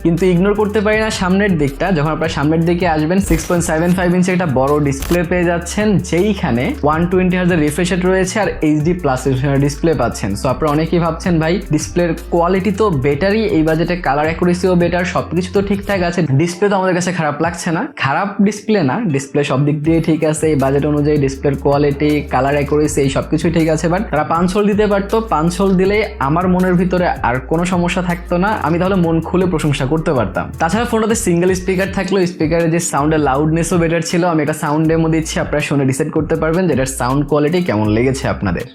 কিন্তু ইগনোর করতে পারি না সামনের দিকটা। যখন আপনারা সামনের দিকে আসবেন 6.75 ইঞ্চি একটা বড় ডিসপ্লে পেয়ে যাচ্ছেন, যেইখানে 120 হার্জের রিফ্রেশ রেট রয়েছে আর এইচডি প্লাস ডিসপ্লে পাচ্ছেন। সো আপনারা অনেকেই ভাবছেন ভাই ডিসপ্লের কোয়ালিটি তো বেটারই, এই বাজেটে কালার অ্যাকুরেসিও বেটার, সবকিছু তো ঠিকঠাক আছে, ডিসপ্লে তো আমাদের কাছে খারাপ লাগছে না। খারাপ ডিসপ্লে না, ডিসপ্লে সব দিক দিয়ে ঠিক আছে, এই বাজেট অনুযায়ী ডিসপ্লের কোয়ালিটি, কালার অ্যাকুরেসি এই সবকিছুই ঠিক আছে। বাট তারা 5 হোল দিতে পারতো, 5 হোল দিলে আমার মনের ভিতরে আর কোনো সমস্যা থাকতো না, আমি তাহলে মন খুলে প্রশংসা করতে পারতাম। তাছাড়া ফোনটাতে সিঙ্গেল স্পিকার থাকলেও স্পিকারের যে সাউন্ডের লাউডনেসও বেটার ছিল। আমি একটা সাউন্ড ডেমো দিচ্ছি, আপনারা শুনে ডিসাইড করতে পারবেন যে এটার সাউন্ড কোয়ালিটি কেমন লেগেছে আপনাদের।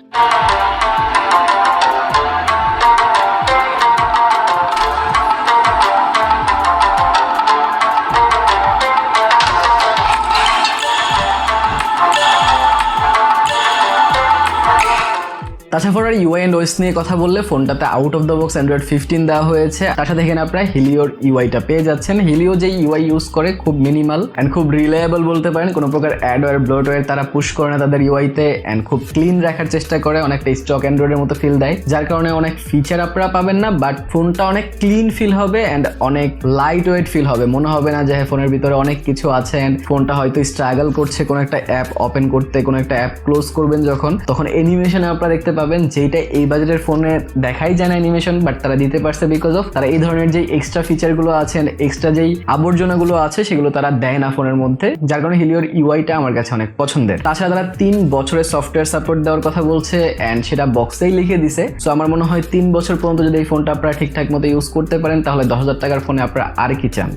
তাছাড়া ফোনের ইউআই এন্ড ওএস নিয়ে কথা বললে ফোনটাতে out of the box Android 15 দেওয়া হয়েছে। তার সাথে এখানে আপনারা হিলিওর ইউআইটা পেয়ে যাচ্ছেন। হিলিও যে ইউআই ইউজ করে খুব মিনিমাল অ্যান্ড খুব রিলায়েবল বলতে পারেন, কোনো প্রকার অ্যাডওয়্যার ব্লোটওয়্যার তারা পুশ করে না তাদের ইউআইতে, অ্যান্ড খুব ক্লিন রাখার চেষ্টা করে, অনেকটা স্টক অ্যান্ড্রয়েডের মতো ফিল দেয়, যার কারণে অনেক ফিচার আপনারা পাবেন না, বাট ফোনটা অনেক ক্লিন ফিল হবে অ্যান্ড অনেক লাইট ওয়েট ফিল হবে। মনে হবে না যে ফোনের ভিতরে অনেক কিছু আছে অ্যান্ড ফোনটা হয়তো স্ট্রাগল করছে কোনো একটা অ্যাপ ওপেন করতে, কোনো একটা অ্যাপ ক্লোজ করবেন যখন, তখন অ্যানিমেশনে আপনারা দেখতে পাবেন যেটা এই বাজেটের ফোনে দেখাই যায় না অ্যানিমেশন, বাট তারা দিতে পারছে বিকজ অফ তারা এই ধরনের যে এক্সট্রা ফিচারগুলো আছে, এক্সট্রা যেই আবর্জনাগুলো আছে সেগুলো তারা দেয় না ফোনের মধ্যে, যার কারণে হিলিওর ইউআইটা আমার কাছে অনেক পছন্দের। তাছাড়া তারা 3 বছরের সফটওয়্যার সাপোর্ট দেওয়ার কথা বলছে অ্যান্ড সেটা বক্সেই লিখে দিছে। সো আমার মনে হয় 3 বছর পর্যন্ত যদি এই ফোনটা আপনারা ঠিকঠাক মতো ইউজ করতে পারেন তাহলে 10,000 টাকার ফোনে আপনারা আর কি চান।